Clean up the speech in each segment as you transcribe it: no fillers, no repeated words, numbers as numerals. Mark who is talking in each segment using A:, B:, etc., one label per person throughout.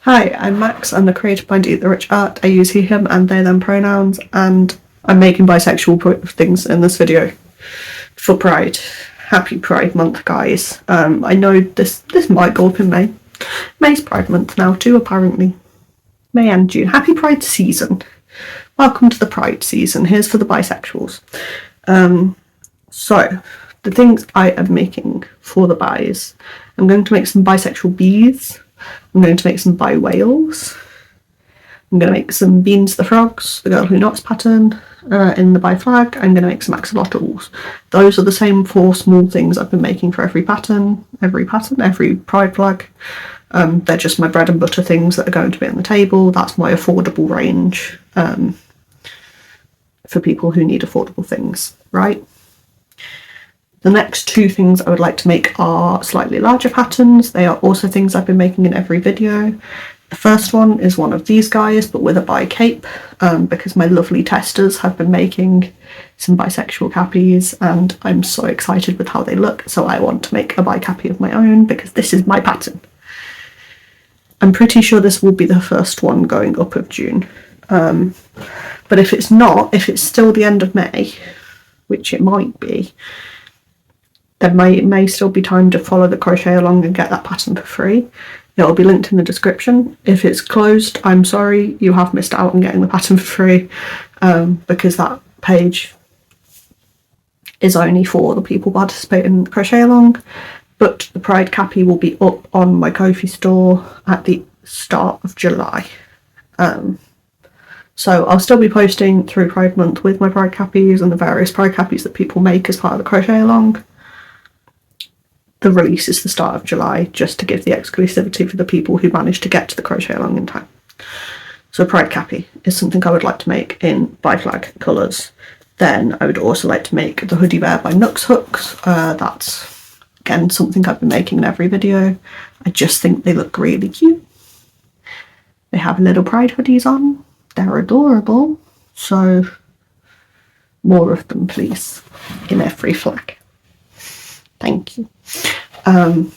A: Hi, I'm Max. I'm the creator behind Eat the Rich Art. I use he, him, and they, them pronouns, and I'm making bisexual things in this video for Pride. Happy Pride Month, guys. I know this might go up in May. May's Pride Month now too, apparently. May and June. Happy Pride season. Welcome to the Pride season. Here's for the bisexuals. So, the things I am making for the bis. I'm going to make some bisexual bees. I'm going to make some bi whales. I'm going to make some Beans the Frogs, the Girl Who Knots pattern in the bi flag. I'm going to make some axolotls. Those are the same 4 small things I've been making for every pride flag. They're just my bread and butter things that are going to be on the table. That's my affordable range for people who need affordable things, right? The next 2 things I would like to make are slightly larger patterns. They are also things I've been making in every video. The first one is one of these guys, but with a bi cape, because my lovely testers have been making some bisexual cappies, and I'm so excited with how they look, so I want to make a bi cappy of my own, because this is my pattern. I'm pretty sure this will be the first one going up of June. But if it's not, if it's still the end of May, which it might be, then it may still be time to follow the crochet along and get that pattern for free. It'll be linked in the description. If it's closed, I'm sorry, you have missed out on getting the pattern for free, because that page is only for the people participating in the crochet along. But the Pride Cappy will be up on my Ko-fi store at the start of July. So I'll still be posting through Pride Month with my Pride Cappies and the various Pride Cappies that people make as part of the crochet along. The release is the start of July, just to give the exclusivity for the people who managed to get to the crochet along in time. So Pride Cappy is something I would like to make in bi flag colours. Then I would also like to make the Hoodie Bear by Nux Hooks. That's, again, something I've been making in every video. I just think they look really cute. They have little pride hoodies on. They're adorable. So more of them, please, in every flag. Thank you. So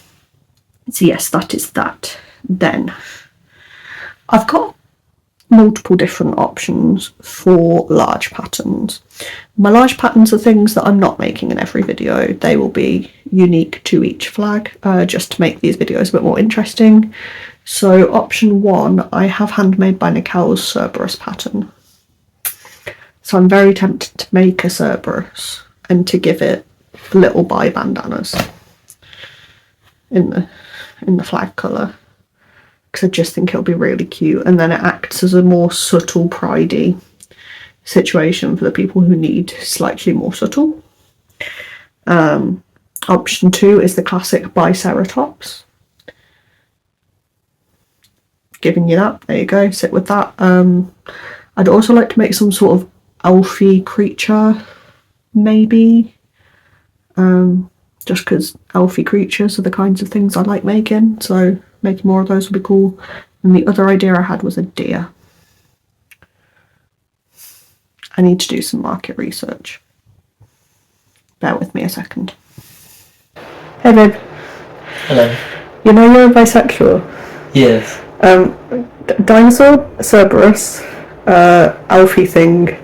A: yes, that is that. Then I've got multiple different options for large patterns. My large patterns are things that I'm not making in every video. They will be unique to each flag, just to make these videos a bit more interesting. So option 1, I have handmade by Nikel's Cerberus pattern. So I'm very tempted to make a Cerberus and to give it little bi bandanas in the flag colour, because I just think it'll be really cute, and then it acts as a more subtle pridey situation for the people who need slightly more subtle. Option 2 is the classic Biceratops. Giving you that, there you go, sit with that. I'd also like to make some sort of elfy creature, maybe. Just because elfy creatures are the kinds of things I like making, so making more of those would be cool. And the other idea I had was a deer. I need to do some market research. Bear with me a second. Hey babe.
B: Hello.
A: You know you're bisexual?
B: Yes.
A: Dinosaur, Cerberus, elfy thing,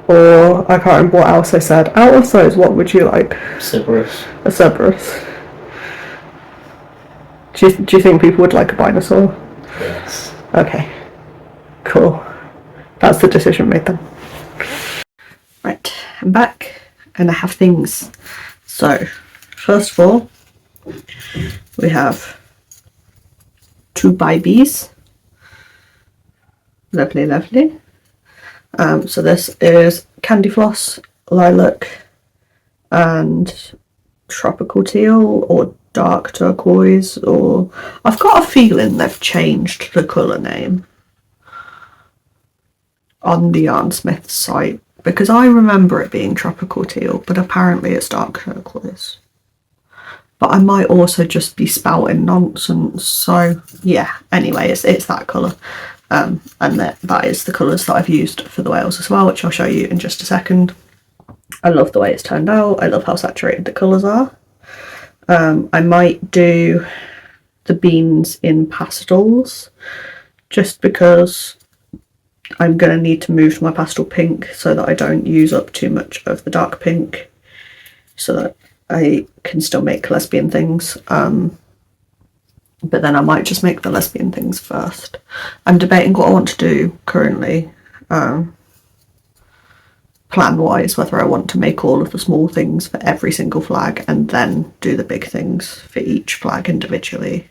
A: or I can't remember what else I said. Out of those, what would you like?
B: Cerberus.
A: A Cerberus. Do you think people would like a dinosaur?
B: Yes.
A: Okay. Cool. That's the decision made then. Right, I'm back and I have things. So, first of all, we have 2 bi bees. Lovely, lovely. So this is Candy Floss, Lilac, and Tropical Teal, or Dark Turquoise, or I've got a feeling they've changed the colour name on the Yarnsmith site, because I remember it being Tropical Teal, but apparently it's Dark Turquoise. But I might also just be spouting nonsense, so yeah, anyway, it's that colour. And that is the colours that I've used for the whales as well, which I'll show you in just a second. I love the way it's turned out. I love how saturated the colours are. I might do the beans in pastels, just because I'm going to need to move to my pastel pink so that I don't use up too much of the dark pink, so that I can still make lesbian things. But then I might just make the lesbian things first. I'm debating what I want to do currently, plan-wise, whether I want to make all of the small things for every single flag and then do the big things for each flag individually,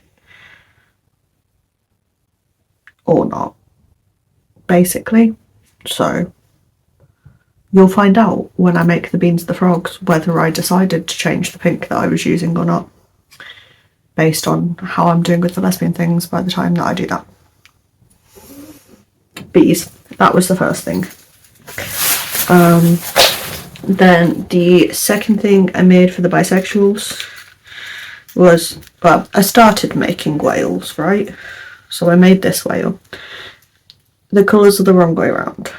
A: or not, basically. So you'll find out when I make the beans the frogs whether I decided to change the pink that I was using or not, based on how I'm doing with the lesbian things by the time that I do that. Bees, that was the first thing. Then the second thing I made for the bisexuals was, well, I started making whales, right? So I made this whale. The colours are the wrong way around.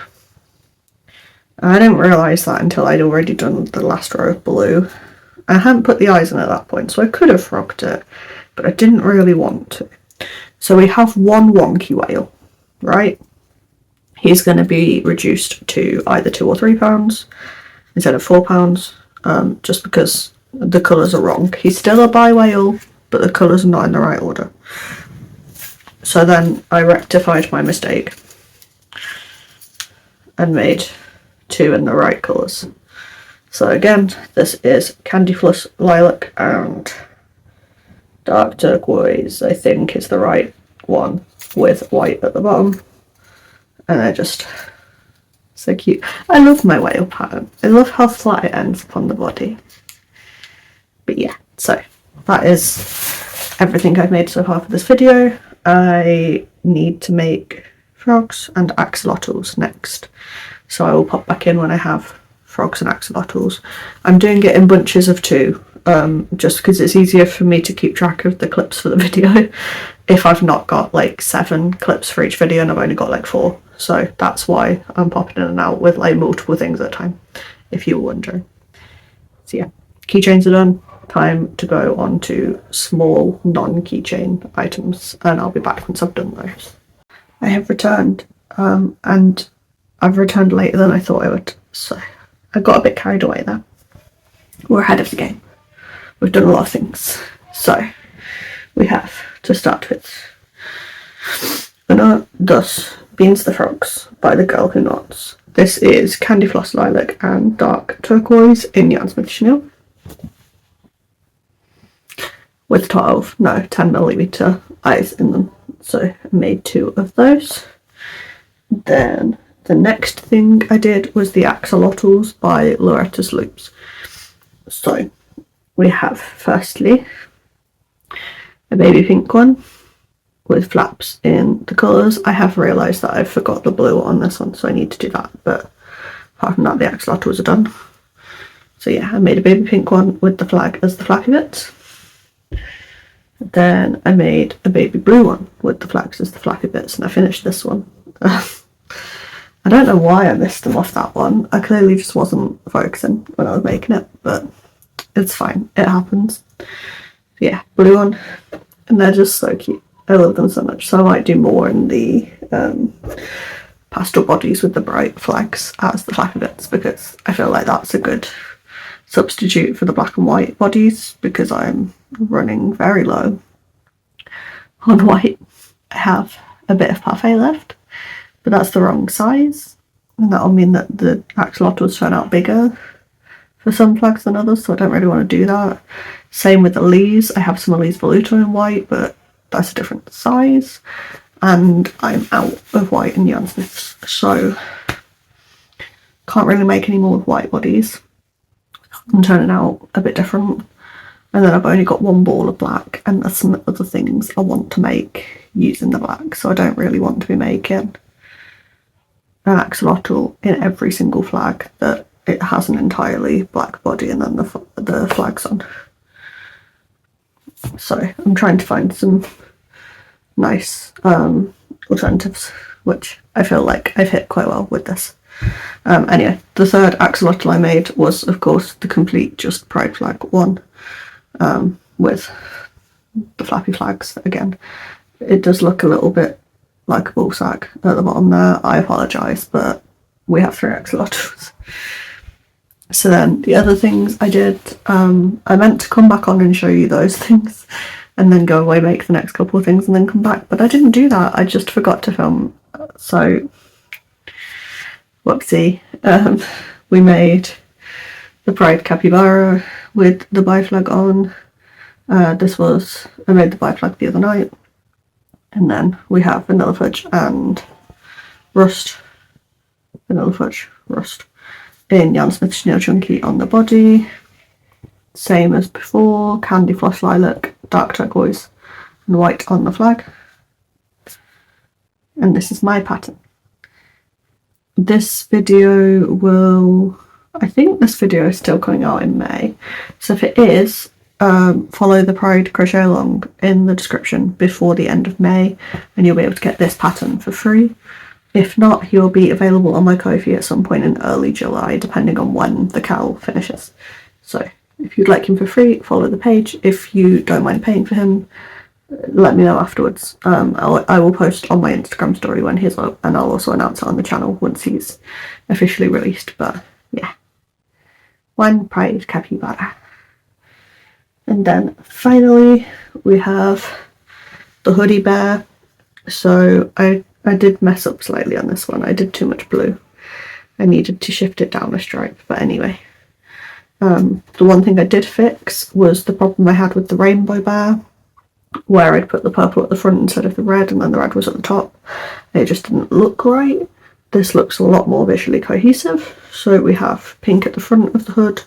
A: I didn't realise that until I'd already done the last row of blue. I hadn't put the eyes in at that point, so I could have frogged it, but I didn't really want to. So we have one wonky whale, right? He's going to be reduced to either £2 or £3 instead of £4, just because the colours are wrong. He's still a bi whale, but the colours are not in the right order. So then I rectified my mistake and made two in the right colours. So again, this is Candy Floss Lilac and Dark Turquoise, I think is the right one, with white at the bottom. And they're just so cute. I love my whale pattern. I love how flat it ends upon the body. But yeah, so that is everything I've made so far for this video. I need to make frogs and axolotls next. So I will pop back in when I have frogs and axolotls. I'm doing it in bunches of 2, just because it's easier for me to keep track of the clips for the video if I've not got like 7 clips for each video and I've only got like 4. So that's why I'm popping in and out with like multiple things at a time, if you were wondering. So yeah, keychains are done. Time to go on to small non-keychain items, and I'll be back once I've done those. I have returned, and I've returned later than I thought I would, so I got a bit carried away there. We're ahead of the game. We've done a lot of things. So we have to start with Thus Beans the Frogs by the Girl Who Knots. This is Candy Floss Lilac and Dark Turquoise in Yarn Smith Chenille, with 10mm eyes in them. So I made 2 of those. Then the next thing I did was the axolotls by Loretta's Loops. So we have firstly a baby pink one with flaps in the colours. I have realised that I forgot the blue on this one, so I need to do that, but apart from that the axolotls are done. So yeah, I made a baby pink one with the flag as the flappy bits. Then I made a baby blue one with the flags as the flappy bits, and I finished this one. I don't know why I missed them off that one. I clearly just wasn't focusing when I was making it, but it's fine. It happens. Yeah, blue one. And they're just so cute. I love them so much. So I might do more in the pastel bodies with the bright flags as the flappy bits, because I feel like that's a good substitute for the black and white bodies, because I'm running very low on white. I have a bit of parfait left, but that's the wrong size, and that'll mean that the axolotls turn out bigger for some flags than others, so I don't really want to do that. Same with the Lees. I have some Elise Voluto in white, but that's a different size, and I'm out of white in Yarn Smiths, so can't really make any more with white bodies. I'm turning out a bit different. And then I've only got 1 ball of black, and there's some other things I want to make using the black, so I don't really want to be making an axolotl in every single flag that it has an entirely black body and then the flags on. So I'm trying to find some nice alternatives, which I feel like I've hit quite well with this. Anyway, the third axolotl I made was, of course, the complete just pride flag one, with the flappy flags again. It does look a little bit like a ball sack at the bottom there. I apologise, but we have 3 axolotls. So then the other things I did, I meant to come back on and show you those things and then go away, make the next couple of things and then come back, but I didn't do that. I just forgot to film. So whoopsie. We made the pride capybara with the bi flag on. I made the bi flag the other night. And then we have vanilla fudge and rust. Vanilla fudge, rust. In Jan Smith's Snail Chunky on the body. Same as before, candy floss lilac, dark turquoise and white on the flag. And this is my pattern. This video I think this video is still coming out in May. So if it is, follow the Pride Crochet Along in the description before the end of May and you'll be able to get this pattern for free. If not, he'll be available on my Ko-fi at some point in early July, depending on when the cowl finishes. So if you'd like him for free, follow the page. If you don't mind paying for him, let me know afterwards. I will post on my Instagram story when he's up, and I'll also announce it on the channel once he's officially released. But yeah, one pride capybara. And then finally we have the hoodie bear. So I did mess up slightly on this one. I did too much blue. I needed to shift it down a stripe, but anyway. The one thing I did fix was the problem I had with the rainbow bear, where I'd put the purple at the front instead of the red, and then the red was at the top. It just didn't look right. This looks a lot more visually cohesive. So we have pink at the front of the hood,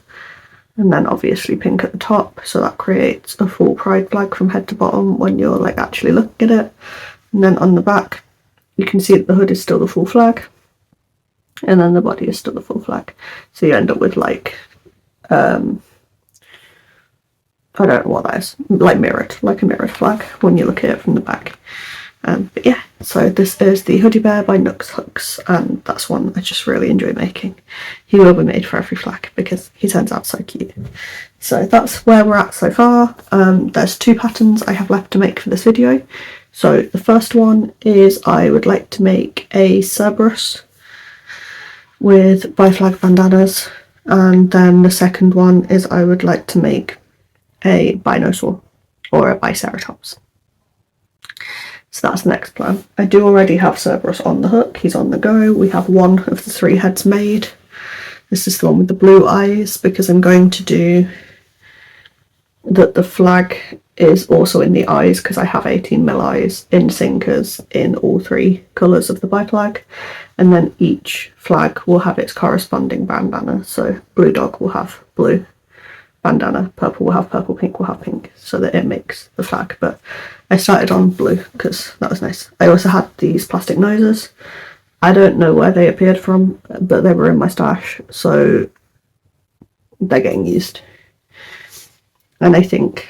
A: and then obviously pink at the top. So that creates a full pride flag from head to bottom when you're like actually looking at it. And then on the back, you can see that the hood is still the full flag, and then the body is still the full flag. So you end up with like, I don't know what that is, like a mirrored flag when you look at it from the back. But yeah, so this is the hoodie bear by Nooks Hooks, and that's one I just really enjoy making. He will be made for every flag because he turns out so cute. So that's where we're at so far. There's 2 patterns I have left to make for this video. So the first one is I would like to make a Cerberus with bi-flag bandanas, and then the second one is I would like to make a Binosaur or a Biceratops. So that's the next plan. I do already have Cerberus on the hook, he's on the go. We have one of the 3 heads made. This is the one with the blue eyes, because I'm going to do that the flag is also in the eyes, because I have 18mm eyes in sinkers in all 3 colours of the bi flag, and then each flag will have its corresponding bandana. So blue dog will have blue bandana, purple will have purple, pink will have pink, so that it makes the flag. But I started on blue because that was nice. I also had these plastic noses. I don't know where they appeared from, but they were in my stash, so they're getting used. And I think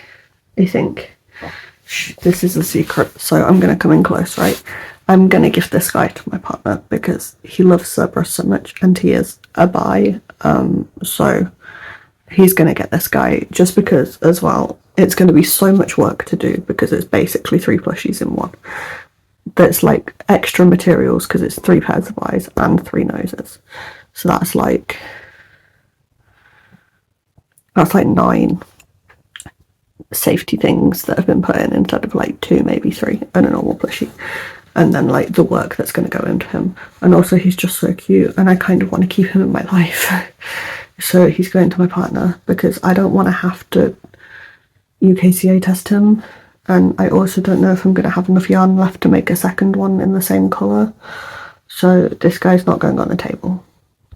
A: this is a secret, so I'm going to come in close, right? I'm going to give this guy to my partner because he loves Cerberus so much, and he is a bi, so he's going to get this guy, just because as well it's going to be so much work to do, because it's basically 3 plushies in one. That's like extra materials because it's 3 pairs of eyes and 3 noses, so that's like 9 safety things that have been put in instead of like 2, maybe 3 and a normal plushie, and then like the work that's going to go into him. And also he's just so cute, and I kind of want to keep him in my life. So he's going to my partner because I don't want to have to UKCA test him, and I also don't know if I'm going to have enough yarn left to make a second one in the same colour. So this guy's not going on the table,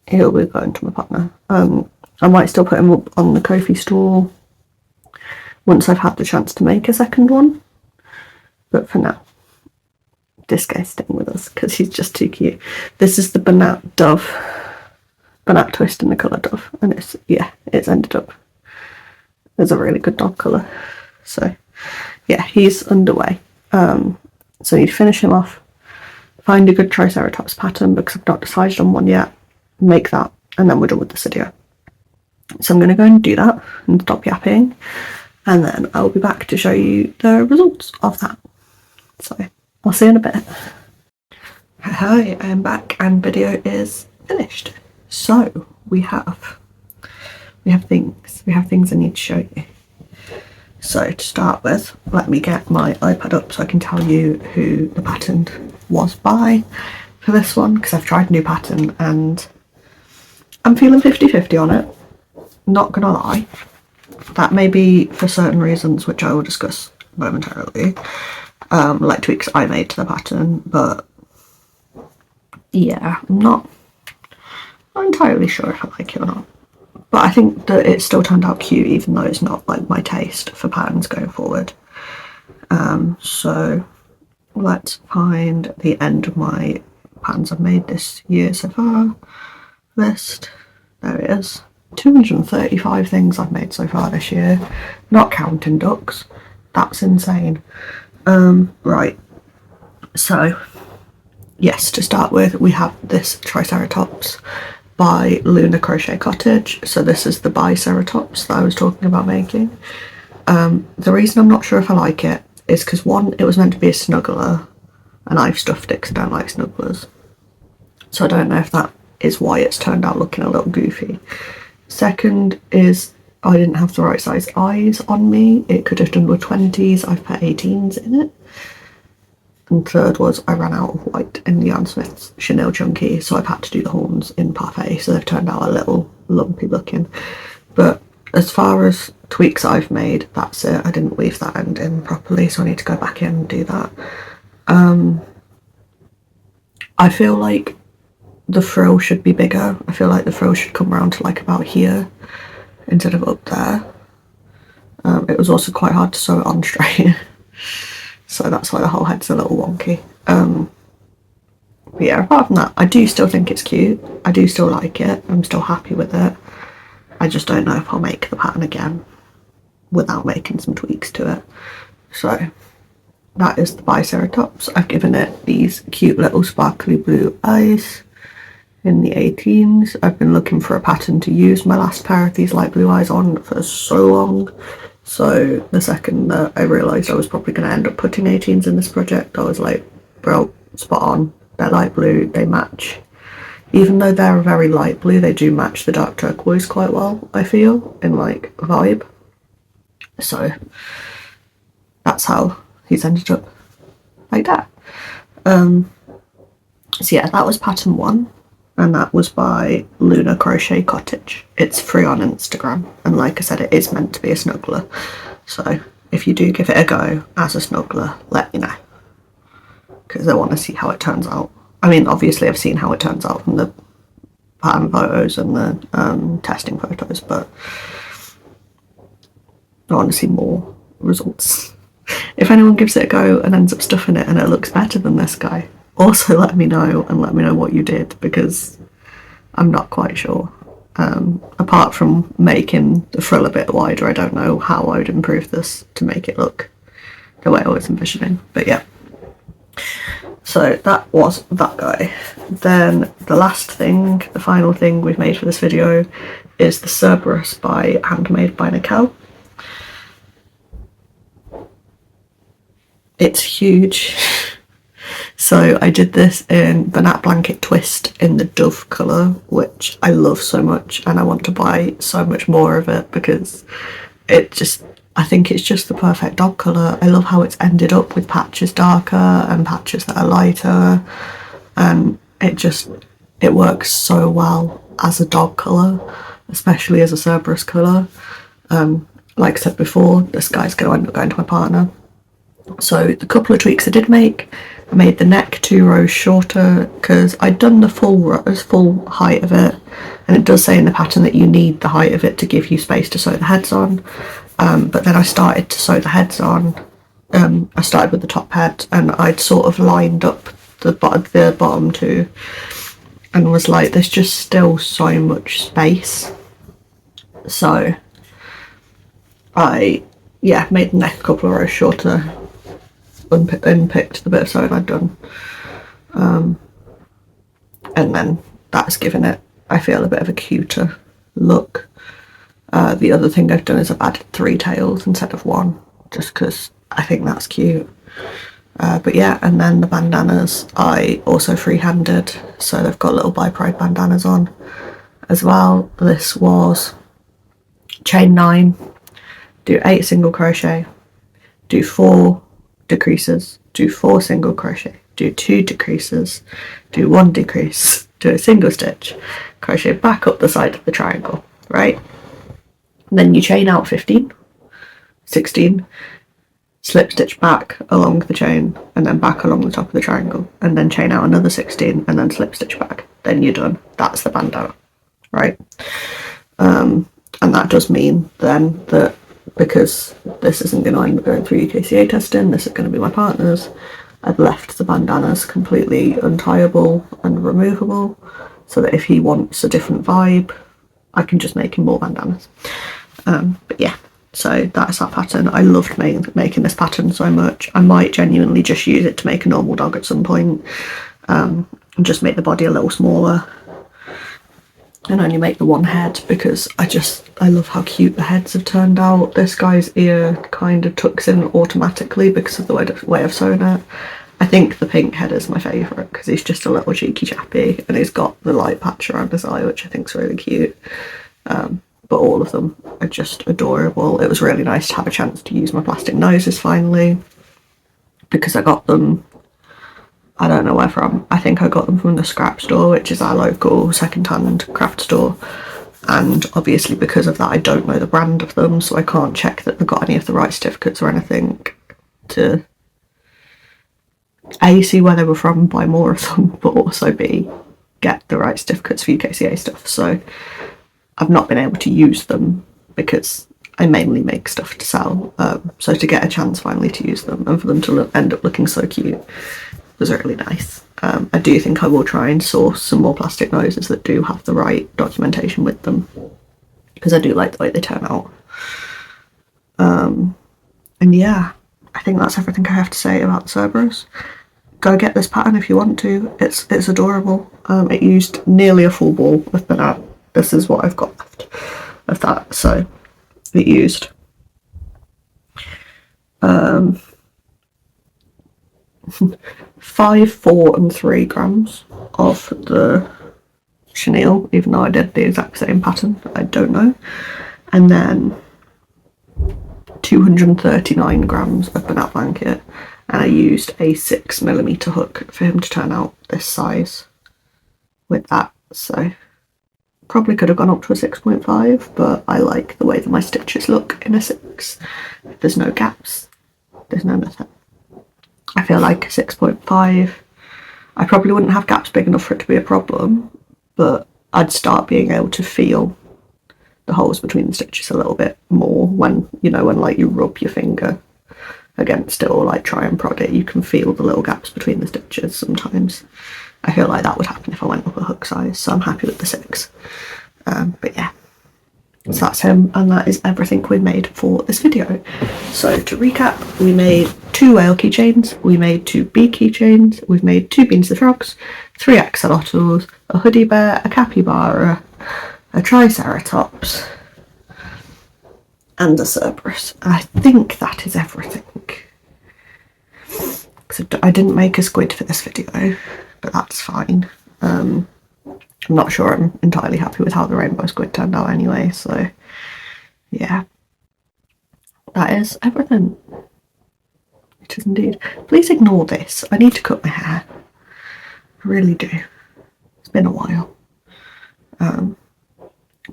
A: he'll be going to my partner. I might still put him up on the Ko-fi store once I've had the chance to make a second one, but for now this guy's staying with us because he's just too cute. This is the Banat Dove, Banat Twist in the colour Dove, and it's ended up as a really good dog colour. So yeah, he's underway. So I need to finish him off, find a good Triceratops pattern because I've not decided on one yet, make that, and then we're done with this video. So I'm going to go and do that and stop yapping, and then I'll be back to show you the results of that. So I'll see you in a bit. Hi, I am back and video is finished. So we have things I need to show you. So to start with, let me get my iPad up so I can tell you who the pattern was by for this one, because I've tried a new pattern and I'm feeling 50-50 on it, not gonna lie. That may be for certain reasons which I will discuss momentarily, like tweaks I made to the pattern, but yeah, I'm not entirely sure if I like it or not. But I think that it still turned out cute, even though it's not like my taste for patterns going forward. So let's find the end of my patterns I've made this year so far list. There it is. 235 things I've made so far this year, not counting ducks. That's insane. Right. So yes, to start with, we have this Triceratops by Luna Crochet Cottage. So this is the Biceratops that I was talking about making. The reason I'm not sure if I like it is because, one, it was meant to be a snuggler and I've stuffed it because I don't like snugglers. So I don't know if that is why it's turned out looking a little goofy. Second is I didn't have the right size eyes on me. It could have done with 20s. I've put 18s in it. And third was I ran out of white in the Yarn Smith's Chenille Chunky, so I've had to do the horns in Parfait, so they've turned out a little lumpy looking. But as far as tweaks I've made, that's it. I didn't weave that end in properly, so I need to go back in and do that. I feel like the frill should be bigger. I feel like the frill should come around to like about here instead of up there. It was also quite hard to sew it on straight. So that's why the whole head's a little wonky. But yeah, apart from that, I do still think it's cute. I do still like it. I'm still happy with it. I just don't know if I'll make the pattern again without making some tweaks to it. So that is the Biceratops. I've given it these cute little sparkly blue eyes in the 18s. I've been looking for a pattern to use my last pair of these light blue eyes on for so long. So the second that I realised I was probably going to end up putting 18s in this project, I was like, bro, spot on. They're light blue, they match. Even though they're a very light blue, they do match the dark turquoise quite well, I feel, in like vibe. So that's how he's ended up like that. So yeah, that was pattern 1. And that was by Luna Crochet Cottage. It's free on Instagram, and like I said, it is meant to be a snuggler. So if you do give it a go as a snuggler, let me know, because I want to see how it turns out. I mean, obviously I've seen how it turns out from the pattern photos and the testing photos, but I want to see more results. If anyone gives it a go and ends up stuffing it and it looks better than this guy, also let me know, and let me know what you did, because I'm not quite sure. Apart from making the frill a bit wider, I don't know how I would improve this to make it look the way I was envisioning. But yeah, so that was that guy. Then the last thing, the final thing we've made for this video is the Cerberus by Handmade by Nicole. It's huge. So I did this in Banat Blanket Twist in the Dove colour, which I love so much, and I want to buy so much more of it because I think it's just the perfect dog colour. I love how it's ended up with patches darker and patches that are lighter, and it works so well as a dog colour, especially as a Cerberus colour. Like I said before, this guy's going to end up going to my partner. So the couple of tweaks I did make, I made the neck 2 rows shorter because I'd done the full height of it, and it does say in the pattern that you need the height of it to give you space to sew the heads on. But then I started to sew the heads on. I started with the top head, and I'd sort of lined up the bottom too, and was like, there's just still so much space. So I made the neck a couple of rows shorter, unpicked the bit of sewing I'd done, and then that's given it, I feel, a bit of a cuter look. The other thing I've done is I've added 3 tails instead of 1, just because I think that's cute. But yeah, and then the bandanas I also freehanded, so they've got little By Pride bandanas on as well. This was chain 9, do 8 single crochet, do 4 decreases, do 4 single crochet, do 2 decreases, do 1 decrease, do a single stitch, crochet back up the side of the triangle, right? And then you chain out 15, 16, slip stitch back along the chain and then back along the top of the triangle, and then chain out another 16 and then slip stitch back. Then you're done. That's the bandana, right? And that does mean then that because this isn't going to end up going through UKCA testing, this is going to be my partner's, I've left the bandanas completely untieable and removable, so that if he wants a different vibe, I can just make him more bandanas. But yeah, so that's that pattern. I loved making this pattern so much. I might genuinely just use it to make a normal dog at some point, and just make the body a little smaller and only make the one head, because I love how cute the heads have turned out. This guy's ear kind of tucks in automatically because of the way I've sewn it. I think the pink head is my favourite because he's just a little cheeky chappy and he's got the light patch around his eye, which I think is really cute. But all of them are just adorable. It was really nice to have a chance to use my plastic noses finally, because I got them, I don't know where from. I think I got them from the scrap store, which is our local second-hand craft store. And obviously because of that, I don't know the brand of them, so I can't check that they've got any of the right certificates or anything to A, see where they were from, buy more of them, but also B, get the right certificates for UKCA stuff. So I've not been able to use them because I mainly make stuff to sell. So to get a chance finally to use them and for them to end up looking so cute was really nice. I do think I will try and source some more plastic noses that do have the right documentation with them, because I do like the way they turn out. And yeah, I think that's everything I have to say about the Cerberus. Go get this pattern if you want to. It's adorable. It used nearly a full ball of banana. This is what I've got left of that. So it used 5, 4 and 3 grams of the chenille, even though I did the exact same pattern. I don't know. And then 239 grams of banana blanket, and I used a 6mm hook for him to turn out this size with that. So probably could have gone up to a 6.5, but I like the way that my stitches look in a 6. If there's no gaps, there's no nothing. I feel like 6.5, I probably wouldn't have gaps big enough for it to be a problem, but I'd start being able to feel the holes between the stitches a little bit more when, you know, when like you rub your finger against it or like try and prod it, you can feel the little gaps between the stitches sometimes. I feel like that would happen if I went up a hook size, so I'm happy with the 6. But yeah, so that's him, and that is everything we made for this video. So to recap, we made 2 whale keychains, we made 2 bee keychains, we've made 2 Beans the Frogs, 3 axolotls, a hoodie bear, a capybara, a triceratops, and a Cerberus. I think that is everything. Except I didn't make a squid for this video, but that's fine. I'm not sure I'm entirely happy with how the rainbow squid turned out anyway, so yeah. That is everything. It is indeed. Please ignore this. I need to cut my hair. I really do. It's been a while.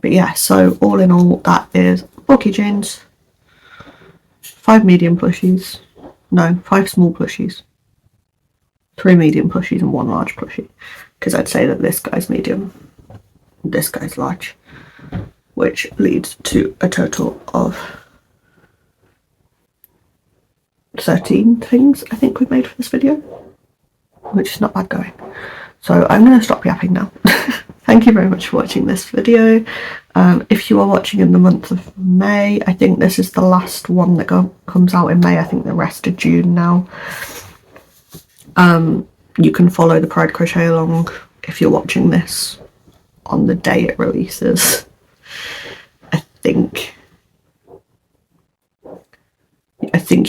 A: But yeah, so all in all, that is 4 keychains, 5 medium plushies, no, 5 small plushies, 3 medium plushies and 1 large plushie, because I'd say that this guy's medium, this guy's large, which leads to a total of 13 things I think we've made for this video, which is not bad going. So I'm going to stop yapping now. Thank you very much for watching this video. If you are watching in the month of May, I think this is the last one that comes out in May. I think the rest are June now. You can follow the Pride Crochet along if you're watching this on the day it releases. I think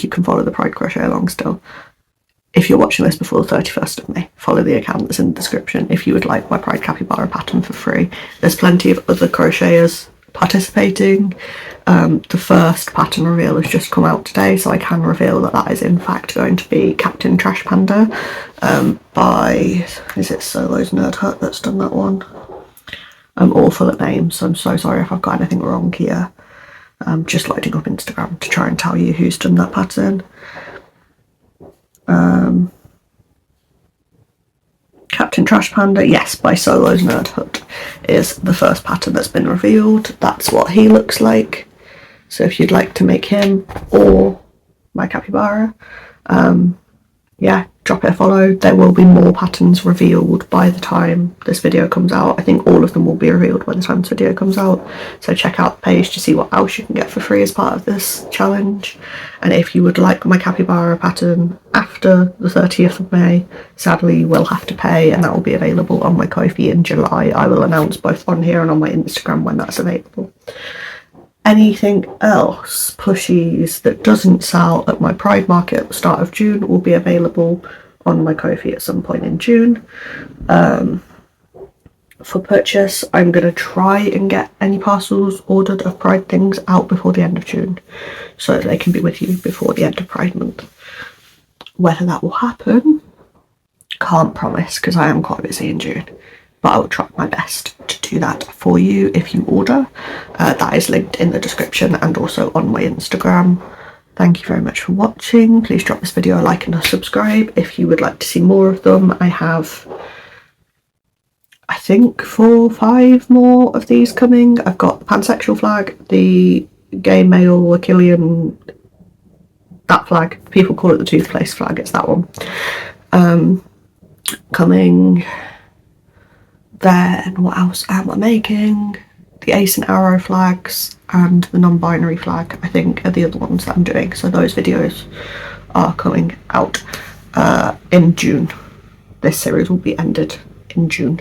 A: you can follow the Pride Crochet along still. If you're watching this before the 31st of May, follow the account that's in the description if you would like my Pride Capybara pattern for free. There's plenty of other crocheters participating. The first pattern reveal has just come out today, so I can reveal that that is in fact going to be Captain Trash Panda by, is it Solo's Nerd Hut that's done that one? I'm awful at names, so I'm so sorry if I've got anything wrong here. I'm just loading up Instagram to try and tell you who's done that pattern. Captain Trash Panda, yes, by Solo's Nerd Hut, is the first pattern that's been revealed. That's what he looks like. So if you'd like to make him or my capybara, yeah, drop it a follow. There will be more patterns revealed by the time this video comes out. I think all of them will be revealed by the time this video comes out. So check out the page to see what else you can get for free as part of this challenge. And if you would like my capybara pattern after the 30th of May, sadly you will have to pay, and that will be available on my Ko-fi in July. I will announce both on here and on my Instagram when that's available. Anything else plushies that doesn't sell at my Pride market at the start of June will be available on my Ko-fi at some point in June. For purchase, I'm going to try and get any parcels ordered of Pride things out before the end of June, so that they can be with you before the end of Pride month. Whether that will happen, can't promise, because I am quite busy in June. But I will try my best to do that for you if you order. That is linked in the description and also on my Instagram. Thank you very much for watching. Please drop this video a like and a subscribe if you would like to see more of them. I have, I think, 4 or 5 more of these coming. I've got the pansexual flag, the gay male Achillean, that flag. People call it the toothpaste flag, it's that one. Coming. Then what else am I making? The ace and arrow flags and the non-binary flag, I think, are the other ones that I'm doing. So those videos are coming out in June. This series will be ended in June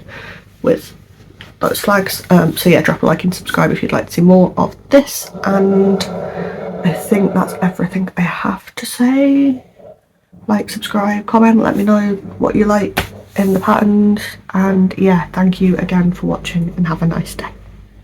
A: with those flags. So yeah, drop a like and subscribe if you'd like to see more of this. And I think that's everything I have to say. Like, subscribe, comment, let me know what you like in the patterns, and yeah, thank you again for watching and have a nice day.